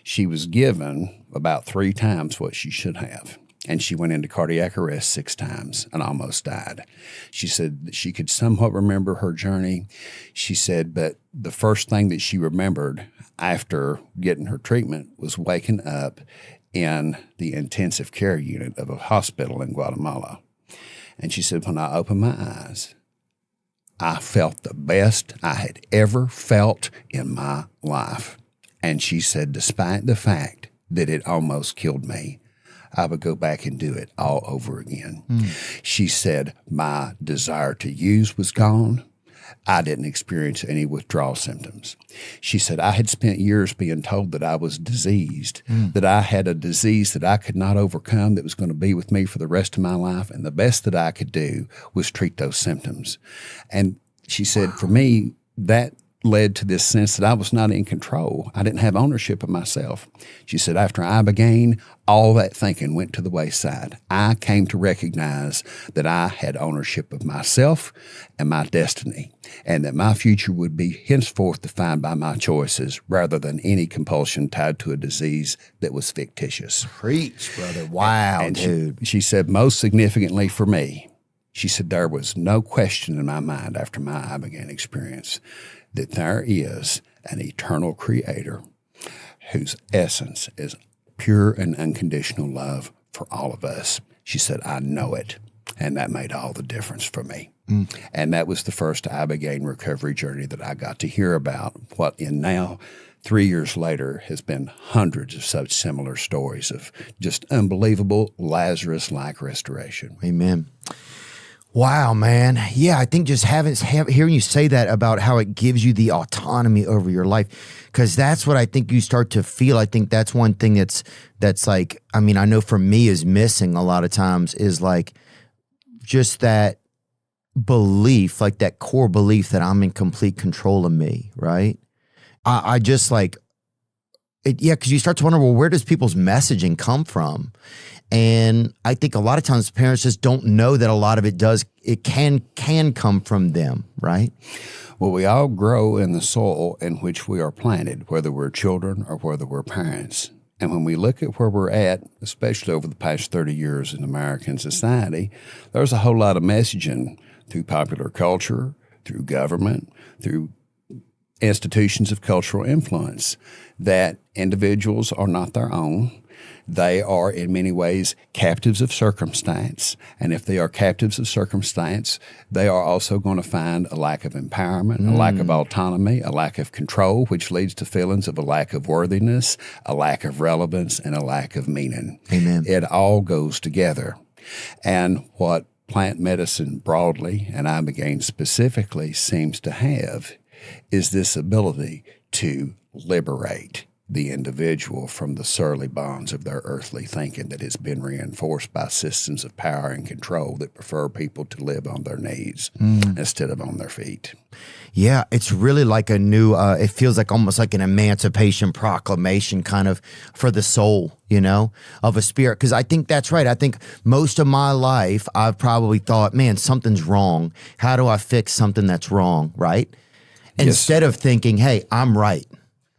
She was given about 3 times what she should have. And she went into cardiac arrest 6 times and almost died. She said that she could somewhat remember her journey. She said, but the first thing that she remembered after getting her treatment was waking up in the intensive care unit of a hospital in Guatemala. And she said, when I opened my eyes, I felt the best I had ever felt in my life. And she said, despite the fact that it almost killed me, I would go back and do it all over again. She said, my desire to use was gone. I didn't experience any withdrawal symptoms. She said, I had spent years being told that I was diseased, that I had a disease that I could not overcome that was going to be with me for the rest of my life. And the best that I could do was treat those symptoms. And she said, for me, that led to this sense that I was not in control. I didn't have ownership of myself. She said, after Ibogaine, all that thinking went to the wayside. I came to recognize that I had ownership of myself and my destiny, and that my future would be henceforth defined by my choices rather than any compulsion tied to a disease that was fictitious. Preach, brother. Wow, and dude. She said, most significantly for me, she said, there was no question in my mind after my Ibogaine experience that there is an eternal creator whose essence is pure and unconditional love for all of us. She said, I know it. And that made all the difference for me. And that was the first Ibogaine recovery journey that I got to hear about. What in now, 3 years later, has been hundreds of such similar stories of just unbelievable Lazarus-like restoration. Amen. Wow, man. Yeah, I think just hearing you say that about how it gives you the autonomy over your life, because that's what I think you start to feel. I think that's one thing that's like, I mean, I know for me is missing a lot of times is like just that belief, like that core belief that I'm in complete control of me, right? I just like, yeah, because you start to wonder, well, where does people's messaging come from? And I think a lot of times parents just don't know that a lot of it can come from them, right? Well, we all grow in the soil in which we are planted, whether we're children or whether we're parents. And when we look at where we're at, especially over the past 30 years in American society, there's a whole lot of messaging through popular culture, through government, through institutions of cultural influence that individuals are not their own. They are in many ways captives of circumstance. And if they are captives of circumstance, they are also going to find a lack of empowerment, a lack of autonomy, a lack of control, which leads to feelings of a lack of worthiness, a lack of relevance, and a lack of meaning. Amen. It all goes together. And what plant medicine broadly, and Ibogaine specifically, seems to have is this ability to liberate the individual from the surly bonds of their earthly thinking that has been reinforced by systems of power and control that prefer people to live on their knees instead of on their feet. Yeah, it's really like a new, it feels like almost like an emancipation proclamation kind of for the soul, you know, of a spirit. Because I think that's right. I think most of my life I've probably thought, man, something's wrong. How do I fix something that's wrong, right? Instead of thinking, hey, I'm right.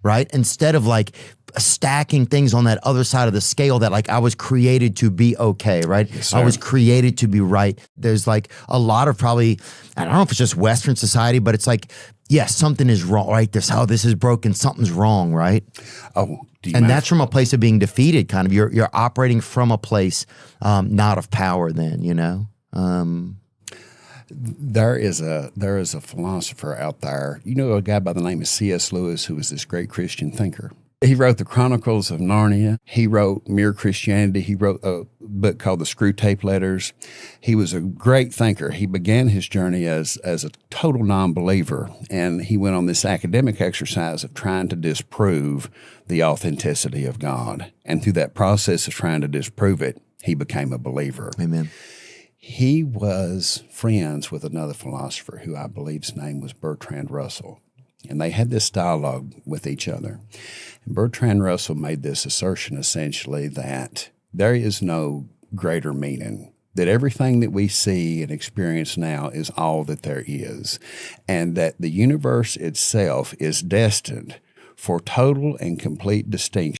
Right? Instead of like stacking things on that other side of the scale that like I was created to be okay, right? Yes, sir. I was created to be right. There's like a lot of probably, I don't know if it's just Western society, but it's like, yes, something is wrong, right? This is broken, something's wrong, right? Oh, and that's from a place of being defeated, kind of. You're operating from a place not of power then, you know? There is a philosopher out there. You know a guy by the name of C.S. Lewis, who was this great Christian thinker. He wrote the Chronicles of Narnia. He wrote Mere Christianity. He wrote a book called The Screw Tape Letters. He was a great thinker. He began his journey as a total non-believer, and he went on this academic exercise of trying to disprove the authenticity of God. And through that process of trying to disprove it, he became a believer. Amen. He was friends with another philosopher who I believe's name was Bertrand Russell. And they had this dialogue with each other. And Bertrand Russell made this assertion essentially that there is no greater meaning, that everything that we see and experience now is all that there is, and that the universe itself is destined for total and complete distinction